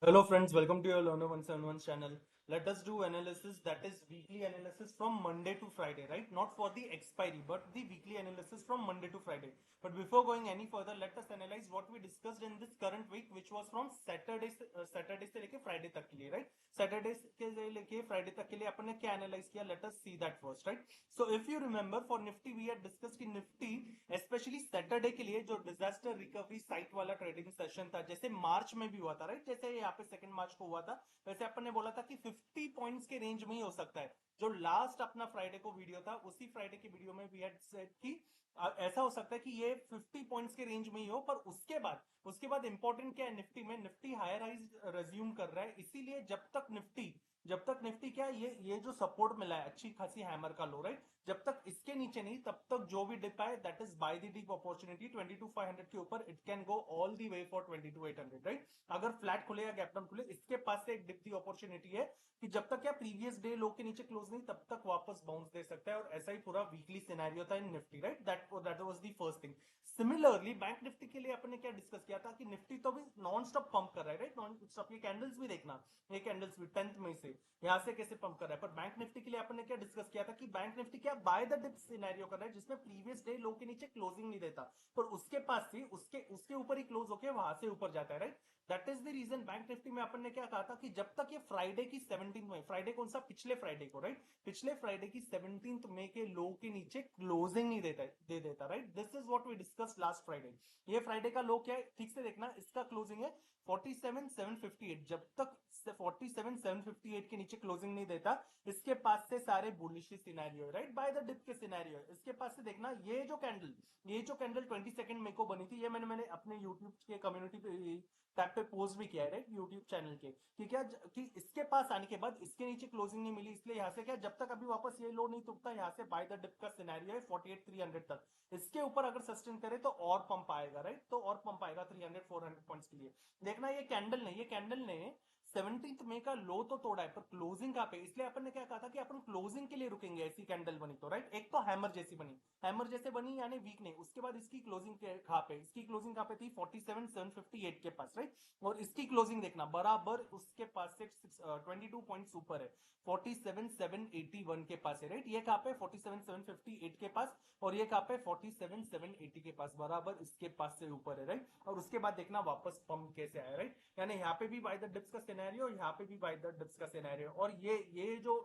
Hello friends, welcome to your Learner 171 channel. Let us do analysis, that is weekly analysis from Monday to Friday, right? Not for the expiry, but the weekly analysis from Monday to Friday. But before going any further, let us analyze what we discussed in this current week, which was from Saturday से लेके Friday तक के लिए, right? Saturday से लेके Friday तक के लिए अपन ने क्या analyze किया? Let us see that first, right? So if you remember, for Nifty we had discussed कि Nifty, especially Saturday के लिए जो disaster recovery site वाला trading session था, जैसे मार्च में भी हुआ था, right? जैसे यहाँ पे 2 मार्च को हुआ था, वैसे अपन ने बोला था कि 50 पॉइंट्स के रेंज में ही हो सकता है। जो लास्ट अपना फ्राइडे को वीडियो था, उसी फ्राइडे की वीडियो में वी हैड सेड कि ऐसा हो सकता है कि ये 50 पॉइंट्स के रेंज में ही हो, पर उसके बाद इंपॉर्टेंट क्या है, निफ्टी में निफ्टी हायर हाइज रेज्यूम कर रहा है, इसीलिए जब तक निफ्टी क्या है, ये जो सपोर्ट मिला है अच्छी खासी हैमर का लो, राइट? जब तक इसके नीचे नहीं, तब तक जो भी डिप आए that is buy the dip opportunity. 22,500 के ऊपर it can go all the way for 22,800, right? अगर फ्लैट खुले या गैप डाउन खुले, इसके पास से एक डिप दी अपॉर्चुनिटी है कि जब तक क्या प्रीवियस डे लो के नीचे क्लोज नहीं, तब तक वापस बाउंस दे सकता है। और ऐसा ही पूरा वीकली सिनेरियो था in Nifty, right? That was the first thing. Similarly bank Nifty के लिए अपन ने क्या डिस्कस किया था कि निफ्टी तो भी नॉन स्टॉप पंप कर रहा है, राइट? Non stop. ये कैंडल्स भी देखना, ये कैंडल्स भी 10th मई से यहां से कैसे पंप कर रहा है। पर बैंक निफ्टी के लिए अपन ने क्या डिस्कस किया था कि बैंक निफ्टी क्या बाय द डिप सिनेरियो कर रहा है, जिसमें प्रीवियस डे लो के नीचे क्लोजिंग नहीं देता, पर उसके पास से उसके उसके ऊपर ही क्लोज होकर वहां से ऊपर जाता है, right? That is the reason bank Nifty में अपन ने क्या कहा था कि जब तक ये फ्राइडे की 17 मई, फ्राइडे कौन सा, पिछले फ्राइडे को, राइट? पिछले फ्राइडे की 17 मई के लो के नीचे क्लोजिंग नहीं दे देता, right? This is what we discuss last Friday. ये फ्राइडे का लो क्या है, ठीक से देखना, इसका क्लोजिंग है 47,758। जब तक 47,758 के नीचे क्लोजिंग नहीं देता, इसके पास से सारे bullish scenario, right? Buy the dip के सिनेरियो। इसके पास से देखना, ये जो कैंडल 22 मई को बनी थी, ये मैंने अपने यूट्यूब के कम्युनिटी पे टैब पे पोस्ट भी किया है, राइट? यूट्यूब चैनल के कि क्या कि इसके पास आने के बाद इसके नीचे क्लोजिंग नहीं मिली, इसलिए यहां से क्या, जब तक अभी वापस ये लो नहीं टूटता, यहां से बाय द डिप का सिनेरियो है 48,300 तक। इसके ऊपर अगर सस्टेन करे तो और पंप आएगा, राइट? तो और पंप आएगा 300-400 पॉइंट्स के लिए। देखना, ये कैंडल ने 17 मई का लो तो तोड़ा है, पर क्लोजिंग कहां पे, इसलिए अपन ने क्या कहा था कि अपन क्लोजिंग के लिए रुकेंगे। ऐसी कैंडल बनी तो, राइट? एक तो हैमर जैसे बनी यानी वीक नहीं, उसके बाद इसकी क्लोजिंग कहां पे, इसकी क्लोजिंग कहां पे थी 47,758 के पास, राइट? और इसकी क्लोजिंग देखना, बराबर उसके पास से 22 पॉइंट्स ऊपर है, 47,781 के पास है, राइट? ये कहां पे 47,758 के पास, और ये कहां पे 47,780 के पास, बराबर इसके पास से ऊपर है, राइट? और उसके बाद देखना वापस पंप कैसे आया, राइट? यानी यहाँ पे भी बाय द डिप्स का सिनेरियो, यहाँ पे भी बाय द डिप्स का सिनेरियो। और ये जो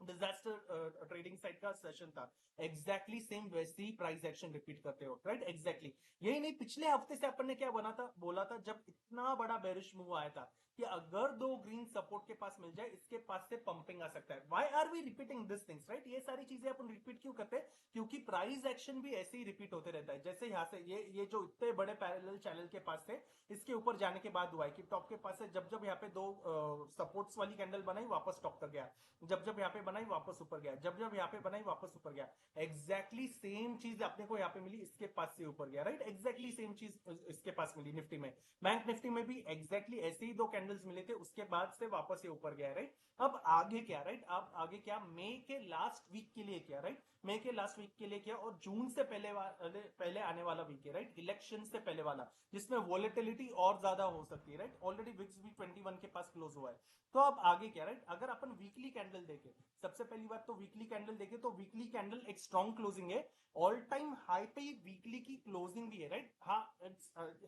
डिजास्टर ट्रेडिंग साइट का सेशन था, एग्जैक्टली सेम वैसी प्राइस एक्शन रिपीट करते हो, राइट? एग्जैक्टली यही नहीं, पिछले हफ्ते से अपन ने क्या बना था, बोला था, जब इतना बड़ा बेरिश मूव आया था कि अगर दो ग्रीन सपोर्ट के पास मिल जाए, इसके पास से पंपिंग आ सकता है। Why are we repeating this things, right? ये सारी चीजें अपन रिपीट क्यों करते हैं? क्योंकि प्राइस एक्शन भी ऐसे ही रिपीट होते रहता है। जैसे यहाँ से ये जो इतने बड़े पैरेलल चैनल के पास थे, इसके ऊपर जाने के बाद हुआ है कि टॉप के पास से जब जब यहाँ पे दो सपोर्ट्स वाली कैंडल बनाई, वापस टॉप तक गया, जब जब यहाँ पे बनाई वापस ऊपर गया, जब जब यहाँ पे बनाई वापस ऊपर गया। एग्जैक्टली सेम चीज अपने को यहाँ पे मिली, इसके पास से ऊपर गया, राइट? एग्जैक्टली सेम चीज इसके पास मिली निफ्टी में। बैंक निफ्टी में भी एग्जैक्टली ऐसे ही दो कैंडल्स मिले थे, उसके बाद से वापस ये ऊपर गया, राइट? अब आगे क्या, राइट? अब आगे क्या, मई के लास्ट वीक के लिए क्या, राइट? मई के लास्ट वीक के लिए क्या, और जून से पहले आने वाला वीक है, राइट? इलेक्शन से पहले वाला, जिसमें वोलेटिलिटी और ज्यादा हो सकती है, राइट? ऑलरेडी विक्स भी 21 के पास क्लोज हुआ है। तो अब आगे क्या, राइट? अगर अपन वीकली कैंडल देखें, सबसे पहली बात तो वीकली कैंडल देखें, तो वीकली कैंडल एक स्ट्रॉन्ग क्लोजिंग है, ऑल टाइम हाई पे ही वीकली की क्लोजिंग भी है, राइट? हाँ,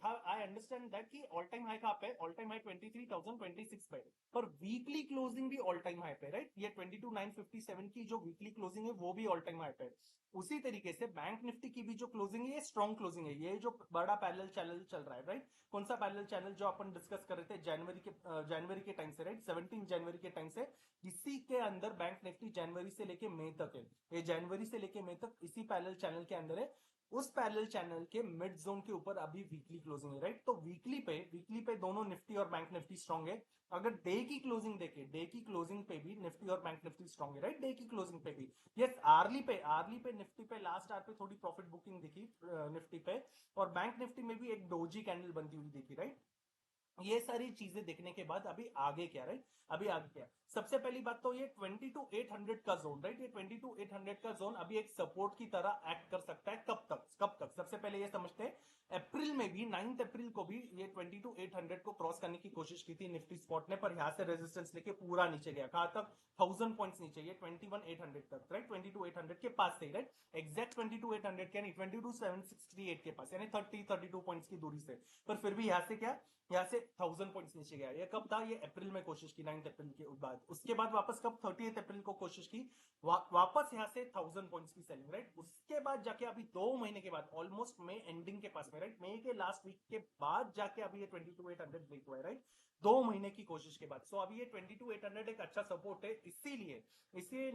हाँ, आई अंडरस्टैंड दैट कि ऑल टाइम हाई कहां पे, ऑल टाइम हाई 23,026 पे, पर वीकली क्लोजिंग भी ऑल टाइम हाई पे, राइट? ये 22,957 की जो वीकली क्लोजिंग है, वो भी ऑल टाइम हाई पे। उसी तरीके से बैंक निफ्टी की भी जो क्लोजिंग है, ये स्ट्रॉन्ग क्लोजिंग है। ये जो बड़ा पैरेलल चैनल चल रहा है, राइट? कौन सा पैरेलल चैनल, जो अपन डिस्कस कर रहे थे जनवरी के टाइम से, राइट? 17 जनवरी के टाइम से, इसी के अंदर बैंक निफ्टी जनवरी से लेके मई तक है। ये जनवरी से लेके मई तक इसी पैरेलल चैनल के अंदर है। उस पैरेलल चैनल के मिड जोन के ऊपर अभी वीकली क्लोजिंग है, राइट? तो वीकली पे दोनों निफ्टी और बैंक निफ्टी स्ट्रांग है। अगर डे की क्लोजिंग देखे, डे की क्लोजिंग पे भी निफ्टी और बैंक निफ्टी स्ट्रांग है, राइट? डे की क्लोजिंग पे भी। यस, आर्ली पे निफ्टी पे लास्ट आवर पे थोड़ी प्रॉफिट बुकिंग दिखी निफ्टी पे, और बैंक निफ्टी में भी एक डोजी कैंडल बनती हुई दिखी, राइट? ये सारी चीजें देखने के बाद अभी आगे क्या, राइट? अभी आगे क्या, सबसे पहली बात तो ये 22,800 का जोन, राइट? ये 22,800 का जोन अभी एक सपोर्ट की तरह एक्ट कर सकता है। कब तक सबसे पहले ये समझते हैं। अप्रैल में भी, 9 अप्रैल को भी ये 22,800 को क्रॉस करने की कोशिश की थी निफ्टी स्पॉट ने, पर यहाँ से रेजिस्टेंस लेके पूरा नीचे गया, कहाँ तक 1000 पॉइंट्स नीचे, ये 21,800 तक, राइट, 22,800 के पास से, राइट, एग्जैक्ट 22,800 के नहीं, 22,768 के पास, यानी 32 पॉइंट्स की दूरी से, पर फिर भी यहाँ से क्या, यहाँ से 1000 पॉइंट्स नीचे गया। ये कब था, ये अप्रैल में कोशिश की, 9 अप्रैल के बाद, उसके बाद वापस कब 30 अप्रैल को कोशिश की, वापस यहाँ से 1000 पॉइंट्स की सेलिंग, राइट, उसके बाद जाके अभी 2 महीने के बाद, ऑलमोस्ट मई एंडिंग के पास में, राइट, मई के लास्ट वीक के बाद जाके अभी ये 22,800 ब्रेक हुआ है, राइट, 2 महीने की कोशिश के बाद। सो अभी ये 22,800 एक अच्छा सपोर्ट है, इसलिए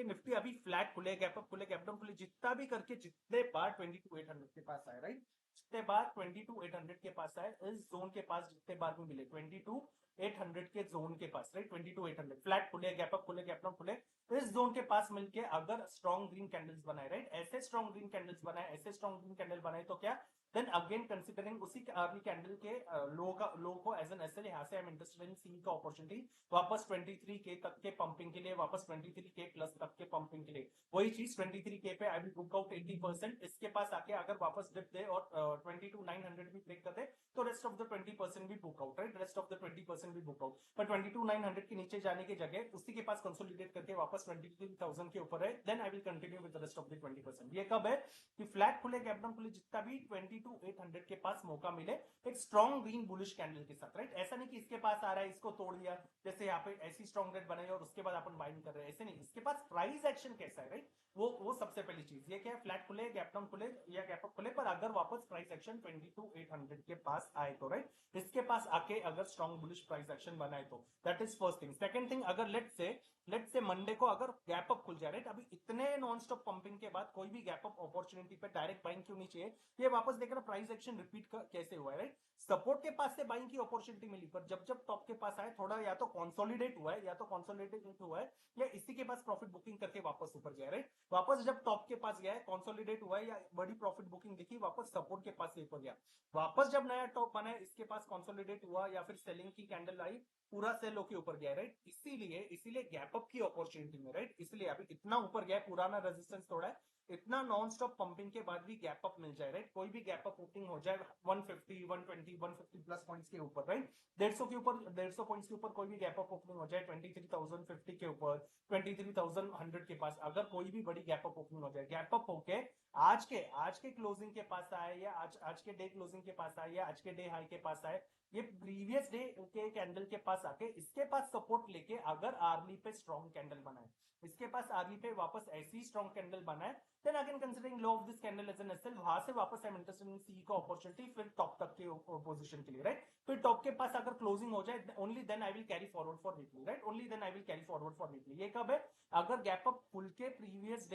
निफ्टी अभी फ्लैट खुले, गैप अप खुले, गैप डाउन खुले, जितना भी करके जितने बार 22,800 के पास आए, राइट, जितने बार 22,800 के पास आए, इस जोन के पास जितने बार भी मिले 22,800 के जोन के पास, राइट, 22,800 फ्लैट खुले, गैप अप खुले, गैप डाउन खुले, इस जोन के पास मिलके अगर स्ट्रॉन्ग ग्रीन कैंडल्स बनाए, राइट, ऐसे स्ट्रॉन्ग ग्रीन कैंडल्स बनाए, ऐसे स्ट्रॉन्ग ग्रीन कैंडल बनाए, तो क्या, देन अगेन कंसिडरिंग उसी अर्ली कैंडल के लो को एज एन एसएल, यहाँ से I am interested in seeing का अपॉर्चुनिटी वापस 23 के तक के पंपिंग के लिए, वापस 23 के प्लस तक के पंपिंग के लिए, वही चीज 23 के पे आई विल बुक आउट 80%, इसके पास आके अगर वापस डिप दे और 22,900 भी ब्रेक कर दे, तो रेस्ट ऑफ द 20% भी book out, right, rest of the 20% भी बुक आउट, पर 22,900 के नीचे जाने की जगह उसी के पास कंसोलिडेट करके वापस 23,000 के ऊपर है, then I will continue with the rest of the 20%। ये कब है कि फ्लैट खुले, गैप डाउन खुले, जितना भी 22,800 के पास मौका मिले एक स्ट्रॉन्ग ग्रीन बुलिश कैंडल के साथ, राइट, ऐसा नहीं कि इसके पास आ रहा है इसको तोड़ दिया, जैसे यहाँ पे ऐसी स्ट्रॉन्ग रेड बनाई और उसके बाद अपन बाइंग कर रहे हैं, ऐसे नहीं, इसके पास प्राइस एक्शन कैसा है, राइट, वो सबसे पहली चीज, ये क्या है, फ्लैट खुले, गैप डाउन खुले या गैप अप खुले, पर अगर वापस प्राइस एक्शन 22,800 के पास आए तो, राइट, इसके पास आके अगर स्ट्रॉन्ग बुलिश प्राइस एक्शन बनाए तो, that is first thing. Second thing, अगर लेट्स से मंडे को अगर गैप अप खुल जाए, राइट, अभी इतने नॉन स्टॉप पंपिंग के बाद कोई भी गैप अप अपॉर्चुनिटी पे डायरेक्ट बाइंग क्यों नहीं चाहिए, ये वापस देख रहा प्राइस एक्शन रिपीट कैसे हुआ है, राइट, सपोर्ट के पास से बाइंग की अपॉर्चुनिटी मिली, पर जब जब टॉप के पास आए थोड़ा या तो कंसोलिडेट हुआ है, या इसी के पास प्रॉफिट बुकिंग करके वापस ऊपर गया, राइट, वापस जब टॉप के पास गया है, कंसोलिडेट हुआ है या बड़ी प्रॉफिट बुकिंग दिखी, वापस सपोर्ट के पास ऊपर गया, वापस जब नया टॉप बना है, इसके पास कंसोलिडेट हुआ या फिर सेलिंग की कैंडल आई, पूरा सेल होके ऊपर गया, राइट, इसीलिए गैप अप की अपॉर्चुनिटी में, राइट, इसलिए अभी इतना ऊपर गया, पुराना रेजिस्टेंस तोड़ा है, इतना नॉन स्टॉप पंपिंग के बाद भी गैप अप मिल जाए, राइट, कोई भी गैप अप ओपनिंग हो जाए 150 120 150 प्लस पॉइंट्स के ऊपर, राइट, 150 के ऊपर, 150 पॉइंट्स के ऊपर कोई भी गैप अप ओपनिंग हो जाए 23,050 के ऊपर, 23,100 के पास, अगर कोई भी बड़ी गैप अप ओपनिंग हो जाए, गैप अप होके आज के क्लोजिंग के पास आए या आज के डे क्लोजिंग के पास आए या आज के डे हाई के पास आए, ये प्रीवियस डे के कैंडल के पास आके इसके पास सपोर्ट लेके अगर आर्ली पे स्ट्रॉन्ग कैंडल बनाए, इसके पास आर्ली पे वापस ऐसी स्ट्रॉन्ग कैंडल बनाए, then again considering low of this candle as an SL, वहां से वापस आई एम इंटरेस्टेड इन सी का अपॉर्चुनिटी फिर टॉप तक के पोजीशन के लिए, राइट, फिर टॉप के पास अगर क्लोजिंग हो जाए, only then I will carry forward for weekly, right, only then I will carry forward for weekly. ये कब है, अगर गैप अप खुल के प्रीवियस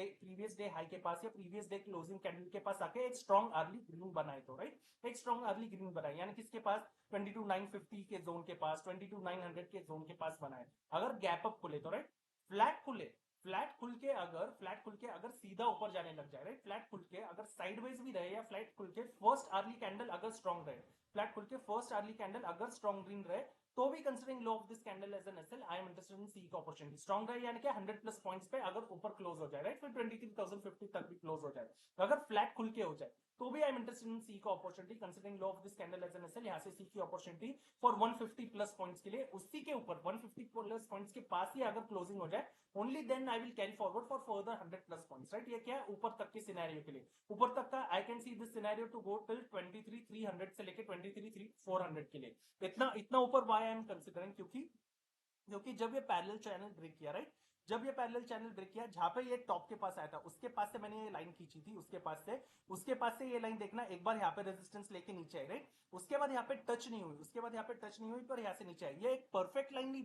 डे हाई के पास या प्रीवियस डे क्लोजिंग कैंडल के पास आके एक स्ट्रॉन्ग अर्ली ग्रीन बनाए तो, राइट, एक स्ट्रॉन्ग अर्ली ग्रीन बनाए, यानी किसके पास 22,950 के जोन के पास, 22,900 के जोन के पास बनाए, अगर गैप अप खुले तो, राइट, फ्लैट खुले, फ्लैट खुल के अगर सीधा ऊपर जाने लग जाए, राइट, फ्लैट खुल के अगर साइडवेज भी रहे या फ्लैट खुल के फर्स्ट अर्ली कैंडल अगर स्ट्रॉन्ग रहे, फ्लैट खुल के फर्स्ट अर्ली कैंडल अगर स्ट्रॉन्ग ग्रीन रहे, तो भी considering low of this candle as an SL, I am interested in सी का अपॉर्चुनिटी, स्ट्रॉन्ग रहे यानी कि 100 प्लस पॉइंट्स पे अगर ऊपर क्लोज हो जाए, राइट, फिर 23,050 तक भी क्लोज हो जाए, अगर फ्लैट खुल के हो जाए, तो भी आई एम इंटरेस्टेड इन सी का opportunity considering low of this candle as an SL, यहां से सी की अपॉर्चुनिटी फॉर 150 प्लस पॉइंट्स के लिए, उसी के ऊपर 150 प्लस पॉइंट्स के पास ही अगर क्लोजिंग हो जाए, only then I will carry forward for further 100 plus points, right, ये क्या है, ऊपर तक के सिनेरियो के लिए, ऊपर तक का I can see this scenario to go till 23,300 से लेके 23,400 के लिए, इतना ऊपर वाई आई एम कंसिडरिंग, क्योंकि जब ये पैरेलल चैनल ब्रेक किया, राइट, जब ये पैरेलल चैनल ब्रेक किया, जहां पे ये टॉप के पास आया था, उसके पास से मैंने ये लाइन खींची थी, उसके पास से ये लाइन देखना, एक बार यहाँ पे रेजिस्टेंस लेके नीचे आई, राइट, उसके बाद यहाँ पे टच नहीं हुई, पर यहाँ से नीचे आई, ये एक परफेक्ट लाइन नहीं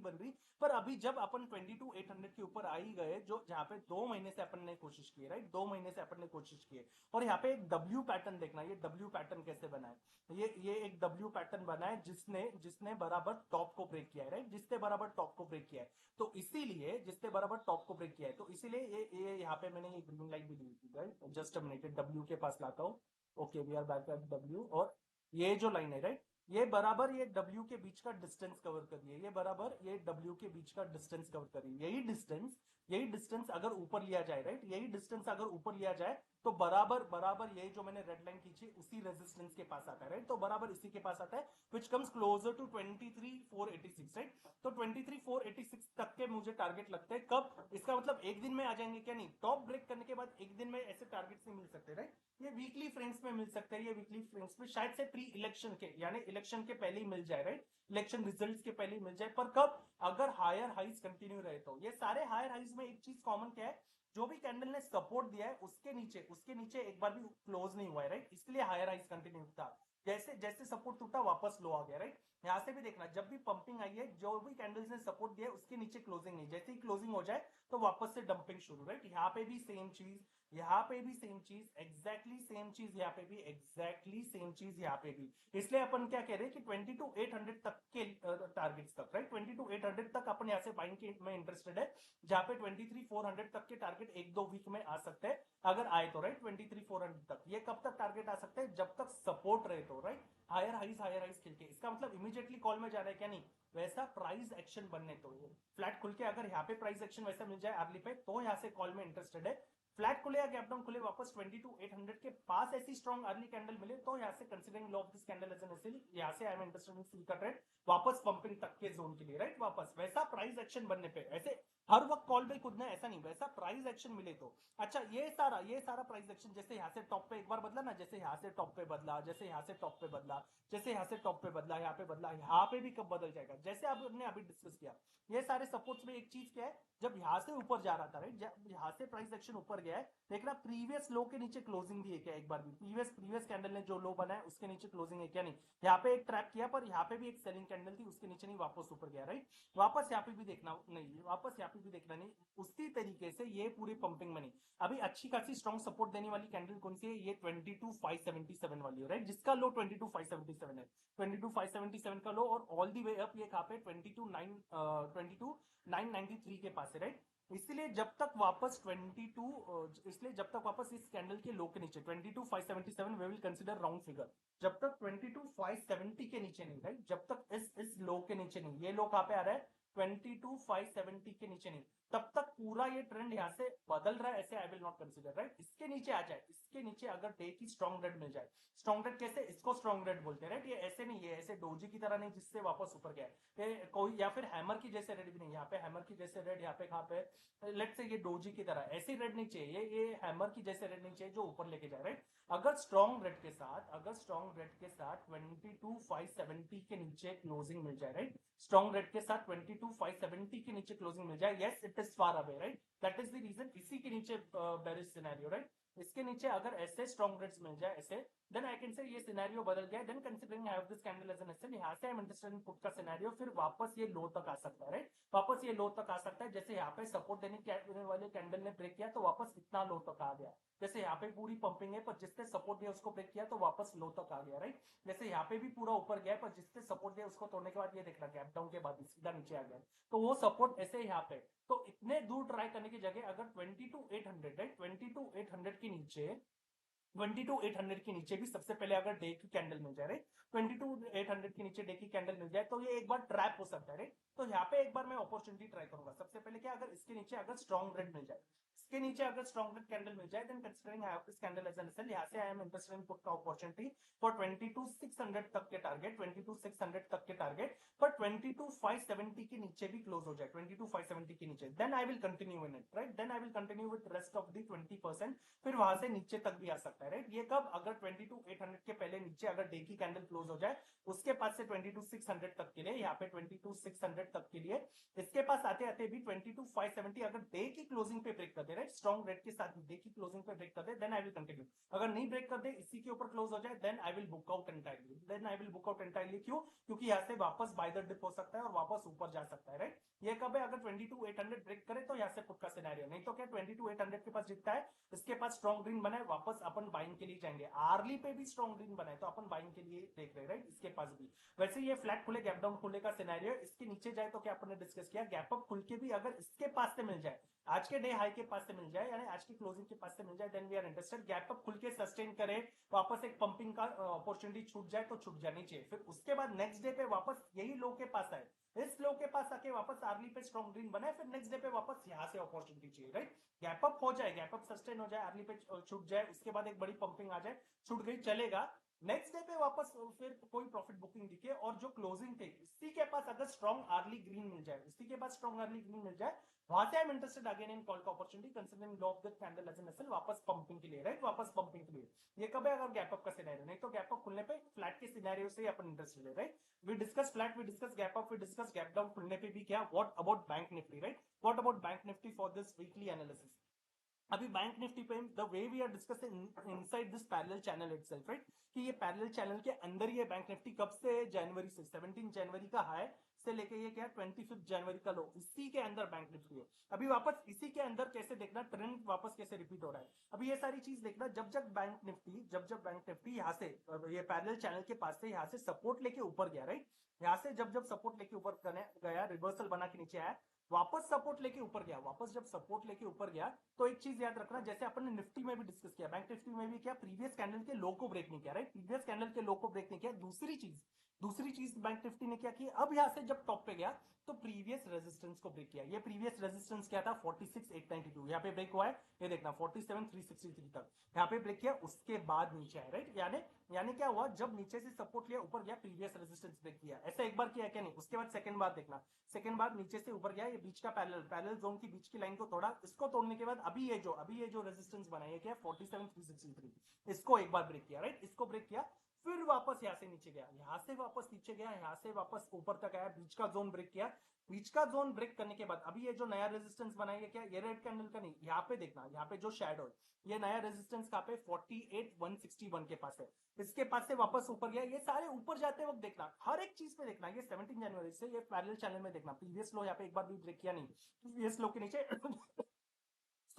बन रही, पर अभी जब अपन 22,800 के ऊपर आ ही गए, जो जहां पे 2 महीने से अपन ने कोशिश की है, राइट, 2 महीने से अपन ने कोशिश की है, और यहाँ पे एक डब्ल्यू पैटर्न देखना, ये डब्ल्यू पैटर्न कैसे बना है, ये एक डब्ल्यू पैटर्न बना है जिसने बराबर टॉप को ब्रेक किया है, राइट, जिसने बराबर टॉप को ब्रेक किया है, तो इसीलिए जिसने बराबर टॉप को ब्रेक किया है, तो इसीलिए ये यहाँ पे मैंने ये ग्रीन लाइन भी दी थी, right, just a minute, W के पास लाता हूँ, okay, we are back at W, और ये जो लाइन है, राइट, ये बराबर ये डब्ल्यू के बीच का डिस्टेंस कवर कर रही है, ये बराबर ये डब्ल्यू के बीच का डिस्टेंस कवर कर रही है, यही डिस्टेंस यही डिस्टेंस अगर ऊपर लिया जाए, राइट, यही डिस्टेंस अगर ऊपर लिया जाए तो बराबर बराबर यही जो मैंने रेड लाइन खींची उसी रेजिस्टेंस के पास आता है, राइट, तो बराबर इसी के पास आता है, which comes closer to 23,486, right. तो 23,486 तक के मुझे टारगेट लगते हैं। कब? इसका मतलब एक दिन में आ जाएंगे क्या? नहीं, टॉप ब्रेक करने के बाद एक दिन में ऐसे टारगेट्स नहीं मिल सकते, राइट। ये वीकली फ्रेंड्स में मिल सकते हैं, ये वीकली फ्रेंड्स में शायद से प्री इलेक्शन के यानी इलेक्शन के पहले ही मिल जाए, राइट, इलेक्शन रिजल्ट्स के पहले ही मिल जाए। पर कब? अगर हायर हाइज कंटिन्यू रहे तो। ये सारे हायर हाइज में एक चीज कॉमन क्या है, जो भी कैंडल ने सपोर्ट दिया है उसके नीचे एक बार भी क्लोज नहीं हुआ है, राइट, इसलिए हायर हाइज कंटिन्यू था। जैसे जैसे सपोर्ट टूटा वापस लो आ गया, राइट। यहां से भी देखना, जब भी पंपिंग आई है जो भी कैंडल्स ने सपोर्ट दिया है उसके नीचे क्लोजिंग नहीं, जैसे ही क्लोजिंग हो जाए तो वापस से डंपिंग शुरू, राइट। यहाँ पे भी सेम चीज, यहाँ पे भी सेम चीज, एग्जैक्टली सेम चीज, यहाँ पे भी एग्जैक्टली सेम चीज, यहाँ पे भी। इसलिए अपन क्या कह रहे हैं कि 22,800 तक के टारगेट्स तक, राइट, 22,800 तक अपन यहाँ से बाइंग के में इंटरेस्टेड है, जहां पे 23,400 तक के टारगेट एक दो वीक में आ सकते हैं अगर आए तो, राइट, 23,400 तक। ये कब तक टारगेट आ सकते हैं? जब तक सपोर्ट रहे तो, राइट, हायर हाइज खेल के। इसका मतलब इमीडिएटली कॉल में जा रहा है क्या? नहीं, वैसा प्राइस एक्शन बनने तो फ्लैट खुल के अगर यहाँ पे प्राइस एक्शन वैसा मिल जाए अर्ली पे तो यहाँ से कॉल में इंटरेस्टेड है। फ्लैट खुले या गैप डाउन खुले वापस 22,800 के पास ऐसी स्ट्रॉन्ग अर्ली कैंडल मिले तो यहाँ से considering low of this candle as an SL, यहाँ से आई एम इंटरेस्टेड इन सी का ट्रेड वापस पंपिंग तक के जोन के लिए, राइट, वापस वैसा प्राइस एक्शन बनने पे। ऐसे हर वक्त कॉल पे कूदना ऐसा नहीं, वैसा प्राइस एक्शन मिले तो। अच्छा, ये सारा प्राइस एक्शन जैसे यहाँ से टॉप पे एक बार बदला ना, जैसे यहाँ से टॉप पे बदला, जैसे यहाँ से टॉप पे बदला, जैसे यहाँ से टॉप पे बदला, यहाँ पे बदला, यहाँ पे भी कब बदल जाएगा? जैसे आपने अभी डिस्कस किया, ये सारे सपोर्ट्स में एक चीज क्या है, जब यहाँ से ऊपर जा रहा था, राइट, जब यहाँ से प्राइस एक्शन ऊपर गया है, देखना प्रीवियस लो के नीचे क्लोजिंग भी है क्या? एक बार भी प्रीवियस कैंडल ने जो लो बनाया उसके नीचे क्लोजिंग है क्या? नहीं। यहाँ पे एक ट्रैप किया पर यहाँ पे भी एक सेलिंग कैंडल थी, उसके नीचे नहीं, वापस ऊपर गया, राइट, वापस यहाँ पे भी देखना नहीं, वापस यहाँ पे भी देखना नहीं। उसी तरीके से ये पूरी पंपिंग में नहीं, अभी अच्छी खासी स्ट्रॉन्ग सपोर्ट देने वाली कैंडल कौन सी है? ये 22,577 वाली है, राइट, जिसका लो 22,577 है, 22,577 का लो, और ऑल दी वे अप ये कहाँ पे? 22,993 के पास है, राइट। इसलिए जब तक वापस 22 इसलिए जब तक वापस इस कैंडल के लो के नीचे 22,577 we will consider round figure, जब तक 22,570 के नीचे नहीं, राइट, जब तक इस लो के नीचे नहीं, ये लो कहाँ पे आ रहा है? 22,570 के नीचे नहीं, तब तक पूरा ये ट्रेंड यहाँ से बदल रहा है, ऐसे I will not consider, right. इसके नीचे आ जाए, इसके नीचे अगर डे की स्ट्रॉन्ग रेड मिल जाए, स्ट्रॉन्ग रेड कैसे? इसको स्ट्रॉन्ग रेड बोलते हैं, राइट, ये ऐसे नहीं, ये ऐसे डोजी की तरह नहीं जिससे वापस ऊपर गया है, ये कोई या फिर हैमर की जैसे रेड भी नहीं, यहाँ पे हैमर की जैसे रेड, यहाँ पे कहाँ पे लेट्स से ये डोजी की तरह ऐसी रेड नहीं चाहिए, ये हैमर की जैसे रेड नहीं चाहिए जो ऊपर लेके जाए, राइट। अगर स्ट्रॉन्ग रेड के साथ 22,570 के नीचे क्लोजिंग मिल जाए, राइट, स्ट्रॉन्ग रेड के साथ 22,570 के नीचे क्लोजिंग मिल जाए, yes it is far away, right, that is the reason इसी के नीचे बेरिश सिनेरियो, राइट। इसके नीचे अगर ऐसे स्ट्रॉन्ग रेड्स मिल जाए ऐसे, देन आई कैन से ये सिनेरियो बदल गया, then considering I have this candle as an SL, यहां से I am interested in put का सिनेरियो, फिर वापस ये लो तक आ सकता है, राइट, वापस ये लो तक आ सकता है। जैसे यहाँ पे सपोर्ट देने वाले कैंडल ने ब्रेक किया तो वापस इतना लो तक आ गया, जैसे यहाँ पे पूरी पंपिंग है पर जिसने सपोर्ट दिया उसको ब्रेक किया तो वापस लो तक आ गया, राइट। जैसे यहाँ पे भी पूरा ऊपर गया पर जिसने सपोर्ट दिया उसको तोड़ने के बाद ये देखना गैप डाउन के बाद सीधा नीचे आ गया, तो वो सपोर्ट ऐसे यहाँ पे। तो इतने दूर ट्राई करने की जगह अगर 22,800, राइट, 22,800 के नीचे 22,800 के नीचे भी सबसे पहले अगर डे की कैंडल मिल जाए, राइट, 22,800 के नीचे डे की कैंडल मिल जाए तो ये एक बार ट्रैप हो सकता है, राइट। तो यहाँ पे एक बार मैं अपॉर्चुनिटी ट्राई करूंगा। सबसे पहले क्या, अगर इसके नीचे अगर स्ट्रॉन्ग रेड मिल जाए, इसके नीचे अगर स्ट्रॉन्ग रेड कैंडल मिल जाए, then considering I have this candle as an SL, यहाँ से I am interested in put का अपॉर्चुनिटी फॉर 22,600 तक के टारगेट, 22,600 तक के टारगेट, पर 22,570 के नीचे भी क्लोज हो जाए, 22,570 के नीचे, then I will continue in it, right, then I will continue with rest of the 20%, फिर वहां से नीचे तक भी आ सकता है, राइट। ये कब? अगर 22,800 के पहले नीचे अगर डे की कैंडल क्लोज हो जाए, उसके पास से 22,600 तक के लिए, यहाँ पे 22,600 तक के लिए, इसके पास आते आते भी 22,570 अगर डे की क्लोजिंग पे ब्रेक कर दे, राइट, स्ट्रॉन्ग रेड के साथ डे की क्लोजिंग पे ब्रेक कर दे, देन आई विल कंटिन्यू। अगर नहीं ब्रेक कर दे, इसी के ऊपर क्लोज हो जाए, then I will book out entirely, then I will book out entirely. क्यों? क्योंकि यहाँ से वापस बाय द डिप हो सकता है और वापस ऊपर जा सकता है, राइट। ये कब है? अगर 22,800 ब्रेक करे तो यहाँ से पुट का सिनेरियो, नहीं तो क्या 22,800 के पास जितना है, इसके पास स्ट्रॉन्ग ग्रीन बनाए, वापस अपन बाइंग के लिए जाएंगे। आर्ली पे भी स्ट्रॉन्ग ग्रीन बनाए तो अपन बाइंग के लिए देख रहे हैं, राइट, इसके पास भी। वैसे ये फ्लैट खुले गैप डाउन खुले का सिनेरियो, इसके नीचे जाए तो क्या अपन ने डिस्कस किया, गैप अप खुल के भी अगर इसके पास से मिल जाए, आज के डे हाई के पास पास से मिल जाए, यानी आज की क्लोजिंग के पास से मिल जाए, then we are interested. Gap up खुल के सस्टेन करे, वापस एक पंपिंग का अपॉर्चुनिटी छूट जाए तो छूट जानी चाहिए। फिर उसके बाद नेक्स्ट डे पे वापस यही लो के पास आए, इस लो के पास आके वापस आर्ली पे स्ट्रॉन्ग ग्रीन बनाए, फिर नेक्स्ट डे पे वापस यहाँ से अपॉर्चुनिटी चाहिए, राइट। गैप अप हो जाए, गैप अप सस्टेन हो जाए, आर्ली पे छूट जाए, उसके बाद एक बड़ी पंपिंग आ जाए, छूट गई चलेगा, नेक्स्ट डे पे वापस फिर कोई प्रॉफिट बुकिंग दिखे, और जो क्लोजिंग थे इसी के पास अगर स्ट्रॉन्ग आर्ली ग्रीन मिल जाए, इसी के पास स्ट्रॉन्ग आर्ली ग्रीन मिल जाए, वहां से I am interested again in call का opportunity considering low of the candle as an SL, वापस पंपिंग के लिए, राइट, वापस पंपिंग के लिए। ये कब है? अगर गैप अप का सिनेरियो, नहीं तो गैप अप खुलने पे फ्लैट के सिनेरियो से अपन इंटरेस्टेड है, right. We discuss flat, we discuss gap up, we discuss gap down खुलने पे भी क्या, what about bank Nifty, right, what about bank Nifty for this weekly analysis. अभी बैंक निफ्टी पे the way we are discussing inside this parallel channel itself, right, कि ये parallel channel के अंदर ही है बैंक निफ्टी। कब से? जनवरी से, 17 जनवरी का हाई से लेके ये क्या 25 जनवरी का लो, इसी के अंदर बैंक निफ्टी है। अभी वापस इसी के अंदर कैसे देखना ट्रेंड वापस कैसे रिपीट हो रहा है, अभी ये सारी चीज देखना। जब जब बैंक निफ्टी यहाँ से ये पैरेलल चैनल के पास से यहाँ से सपोर्ट लेके ऊपर गया, राइट, यहाँ से जब सपोर्ट लेके ऊपर गया, रिवर्सल बना के नीचे आया, वापस सपोर्ट लेके ऊपर गया, वापस जब सपोर्ट लेके ऊपर गया, तो एक चीज याद रखना, जैसे अपन ने निफ्टी में भी डिस्कस किया, बैंक निफ्टी में भी क्या, प्रीवियस कैंडल के लो को ब्रेक नहीं किया, राइट, प्रीवियस कैंडल के लो को ब्रेक नहीं किया। दूसरी चीज बैंक निफ्टी ने क्या की, अब यहां से जब टॉप पे गया तो प्रीवियस रेजिस्टेंस को ब्रेक किया। ये प्रीवियस रेजिस्टेंस क्या था? 46,892, यहाँ पे ब्रेक हुआ है, ये देखना 47,363 तक यहाँ पे ब्रेक किया, उसके बाद नीचे आया, राइट। यानी क्या हुआ, जब नीचे से सपोर्ट लिया ऊपर गया, प्रीवियस रेजिस्टेंस ब्रेक किया, ऐसा एक बार किया क्या? नहीं। उसके बाद सेकंड बार देखना, सेकंड बार नीचे से ऊपर गया, ये बीच का पैरेलल जोन की बीच की लाइन को तोड़ा, इसको तोड़ने के बाद अभी ये जो रेजिस्टेंस बना है क्या, 47,363, इसको एक बार ब्रेक किया, राइट, इसको ब्रेक किया, फिर वापस यहाँ से नीचे गया, यहाँ से वापस नीचे गया, यहाँ से वापस ऊपर तक आया, बीच का जोन ब्रेक किया। बीच का जोन ब्रेक करने के बाद अभी ये जो नया रेजिस्टेंस बनाएगा क्या, ये रेड कैंडल का नहीं, यहाँ पे देखना, यहाँ पे जो शैडो, ये नया रेजिस्टेंस कहाँ पे, 48,161 के पास है, इसके पास से वापस ऊपर गया। ये सारे ऊपर जाते वक्त देखना, हर एक चीज पे देखना, ये 17 जनवरी से ये पैरेलल चैनल में देखना, प्रीवियस लो यहाँ पे एक बार भी ब्रेक किया नहीं, प्रीवियस लो के नीचे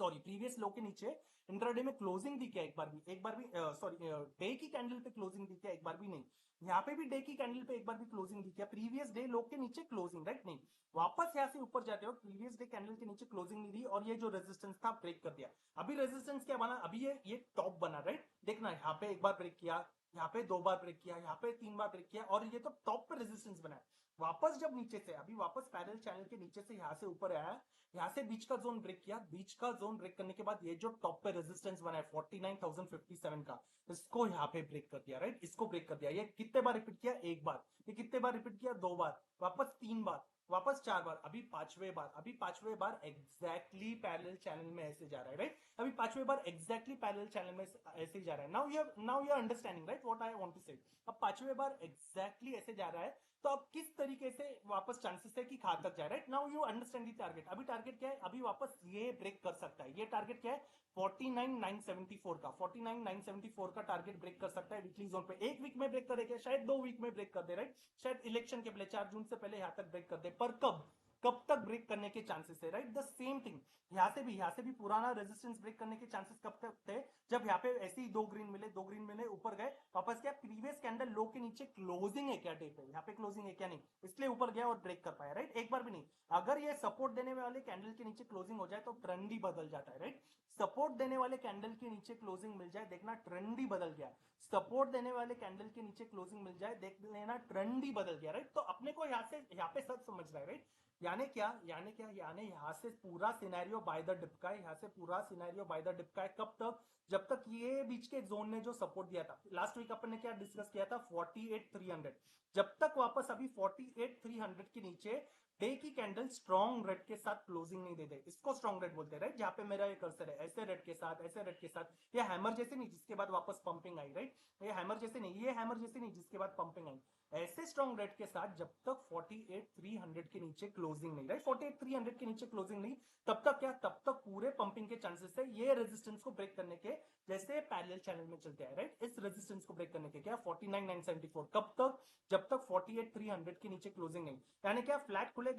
सॉरी, प्रीवियस लो के नीचे इंट्राडे में क्लोजिंग दी क्या एक बार भी सॉरी, डे की कैंडल पे क्लोजिंग दी क्या एक बार भी नहीं, यहाँ पे भी डे की कैंडल पे एक बार भी क्लोजिंग दी क्या, प्रीवियस डे लो के नीचे क्लोजिंग, राइट, नहीं। वापस यहाँ से ऊपर जाते हो, प्रीवियस डे कैंडल के नीचे क्लोजिंग नहीं दी, और ये जो रेजिस्टेंस था ब्रेक कर दिया। अभी रेजिस्टेंस क्या बना, अभी ये टॉप बना, राइट, देखना यहाँ पे एक बार ब्रेक किया, यहाँ पे 2 बार ब्रेक किया, यहाँ पे 3 बार ब्रेक किया, और ये तो टॉप पे रेजिस्टेंस बना है। वापस जब नीचे से, अभी वापस पैरेलल चैनल के नीचे से यहाँ से ऊपर आया, यहाँ से बीच का जोन ब्रेक किया, बीच का जोन ब्रेक करने के बाद ये जो टॉप पे रेजिस्टेंस बना है 49,057 का, इसको यहाँ पे ब्रेक कर दिया, राइट, इसको ब्रेक कर दिया। ये कितने बार रिपीट किया? एक बार। ये कितने बार रिपीट किया? 2 बार। वापस 3 बार, वापस 4 बार, अभी पांचवें बार एग्जैक्टली पैरेलल चैनल में ऐसे जा रहा है, राइट, अभी पांचवें बार एग्जैक्टली पैरेलल चैनल में ऐसे जा रहा है। Now you are understanding, right, what I want to say. अब पांचवें बार एग्जैक्टली ऐसे जा रहा है, तो अब किस तरीके से वापस चांसेस है कि खा तक जाए, right. Now you understand the target. अभी टारगेट क्या है? अभी वापस ये ब्रेक कर सकता है। ये टारगेट क्या है? 49,974 का, 49,974 का टारगेट ब्रेक कर सकता है वीकली जोन पे। एक वीक में ब्रेक करेगा, शायद 2 वीक में ब्रेक कर दे, राइट, शायद इलेक्शन के पहले 4 जून से पहले यहां तक ब्रेक कर दे, पर कब तक ब्रेक करने के चांसेस है, राइट। द सेम थिंग यहाँ से भी पुराना रेजिस्टेंस ब्रेक करने के चांसेस कब तक थे? जब यहाँ पे ऐसे ही दो ग्रीन मिले ऊपर गए, वापस क्या प्रीवियस कैंडल लो के नीचे क्लोजिंग है क्या डे पे, यहाँ पे क्लोजिंग है क्या नहीं, इसलिए ऊपर गया और ब्रेक कर पाया, राइट, एक बार भी नहीं। अगर ये सपोर्ट देने वाले कैंडल के नीचे क्लोजिंग हो जाए तो ट्रेंड ही बदल जाता है, राइट। सपोर्ट देने वाले कैंडल के नीचे क्लोजिंग मिल जाए, देखना ट्रेंड ही बदल गया। सपोर्ट देने वाले कैंडल के नीचे क्लोजिंग मिल जाए, देख लेना ट्रेंड ही बदल गया, राइट। तो अपने को यहाँ पे सच समझ रहा है, राइट। यानी यहाँ से पूरा सिनेरियो बाय द डिप का है, यहाँ से पूरा सिनेरियो बाय द डिप का है। कब तक? जब तक ये बीच के जोन ने जो सपोर्ट दिया था, लास्ट वीक अपन ने क्या डिस्कस किया था, 48,300, जब तक वापस अभी 48,300 के नीचे डे की कैंडल स्ट्रॉन्ग रेड के साथ क्लोजिंग नहीं दे दे, इसको स्ट्रॉन्ग रेड बोलते हैं, राइट। जहां पे मेरा ये कर्सर है, ऐसे रेड के साथ, ये हैमर जैसे नहीं जिसके बाद वापस पंपिंग आई, राइट, ये हैमर जैसे नहीं जिसके बाद पंपिंग आई, ऐसे स्ट्रॉन्ग रेड के साथ जब तक 48,300 के नीचे क्लोजिंग नहीं, राइट, 48,300 के नीचे क्लोजिंग नहीं, तब तक क्या, तब तक पूरे पंपिंग के चांसेस है ये रेजिस्टेंस को ब्रेक करने के, जैसे पैरेलल चैनल में चलते हैं, राइट, इस रेजिस्टेंस को ब्रेक करने के क्या 49,974, कब तक? जब तक 48,300 के नीचे क्लोजिंग नहीं, यानी क्या फ्लैट खुले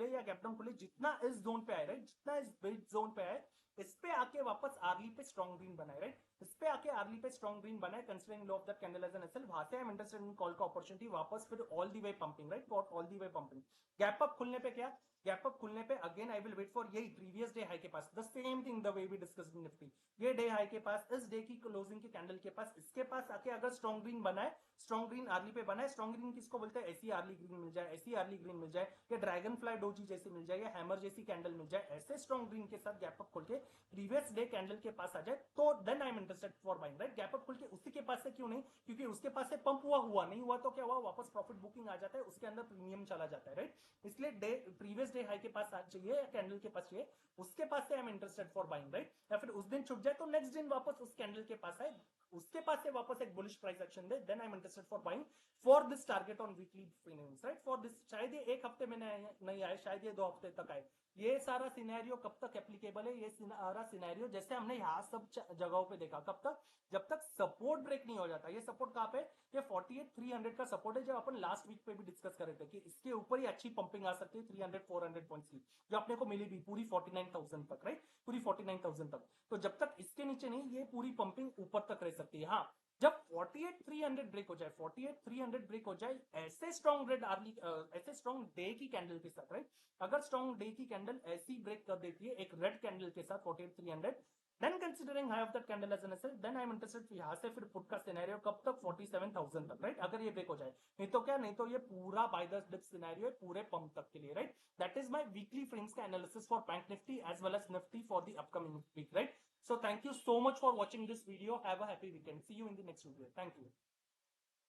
या गैप डाउन खुले, जितना इस जोन पे आए, राइट, जितना इस बिग जोन पे आए, इस पे आके वापस आर्ली पे स्ट्रॉन्ग ग्रीन बनाए, राइट, इस पे आके आर्ली पे स्ट्रॉन्ग ग्रीन बनाए, considering low of that candle as an SL, वहां से I am interested in call का अपॉर्चुनिटी, वापस फिर all the way pumping, right, for all the way pumping. Gap up खुलने पे क्या, गैप अप खुलने पे again I will wait for यही प्रीवियस डे हाई के पास, the same thing the way we discussed in Nifty, ये day high के पास, इस डे की क्लोजिंग के कैंडल के पास, इसके पास आके अगर स्ट्रॉन्ग ग्रीन बनाए, स्ट्रॉन्ग ग्रीन आर्ली पे बनाए, स्ट्रॉन्ग ग्रीन किसको बोलते हैं, ऐसी आर्ली ग्रीन मिल जाए, ऐसी आर्ली ग्रीन मिल जाए, या ड्रैगन फ्लाई डोजी जैसी मिल जाए, या हैमर जैसी कैंडल मिल जाए, ऐसे स्ट्रॉन्ग ग्रीन के साथ गैप अप खोल के प्रीवियस डे कैंडल के पास आ जाए, तो then I am interested for buying, right. Gap up खोल के उसी के पास से क्यों नहीं, क्योंकि उसके पास से पंप हुआ नहीं हुआ तो क्या हुआ, वापस प्रॉफिट बुकिंग आ जाता है, उसके अंदर प्रीमियम चला जाता है, राइट। इसलिए डे प्रीवियस डे हाई के पास चाहिए या कैंडल के पास चाहिए, उसके पास से I am interested for buying, right. या फिर उस दिन छुप जाए तो नेक्स्ट दिन वापस उस कैंडल के पास आए, उसके पास से वापस एक बुलिश प्राइस एक्शन दे, then I am interested for buying for this target on weekly premiums, right, for this. शायद ये एक हफ्ते में नहीं आए, शायद ये 2 हफ्ते तक आए। ये सारा सिनेरियो कब तक एप्लीकेबल है, ये सारा सिनेरियो जैसे हमने यहाँ सब जगहों पे देखा, कब तक, जब तक सपोर्ट ब्रेक नहीं हो जाता। ये सपोर्ट कहाँ पे, ये 48,300 का सपोर्ट है, जो अपन लास्ट वीक पे भी डिस्कस कर रहे थे कि इसके ऊपर ही अच्छी पंपिंग आ सकती है 300-400 पॉइंट्स की, जो अपने को मिली भी पूरी 49,000 तक, राइट, पूरी 49,000 तक। तो जब तक इसके नीचे नहीं, ये पूरी पंपिंग ऊपर तक रह सकती है। हाँ, जब 48,300 ब्रेक हो जाए, 48,300 ब्रेक हो जाए, ऐसे स्ट्रॉन्ग रेड आर्ली, ऐसे स्ट्रॉन्ग डे की कैंडल के साथ, राइट, अगर स्ट्रॉन्ग डे की कैंडल ऐसी ब्रेक कर देती है एक रेड कैंडल के साथ 48,300, then considering high of that candle as an SL, then I am interested यहां से फिर पुट का सिनेरियो कब तक, 47,000 तक, राइट, अगर ये ब्रेक हो जाए। नहीं तो क्या, नहीं तो ये पूरा बाय द डिप सिनेरियो है पूरे पंप तक के लिए, right. That is my weekly frames का analysis for bank Nifty as well as Nifty for the upcoming week, right. So thank you so much for watching this video. Have a happy weekend. See you in the next video. Thank you.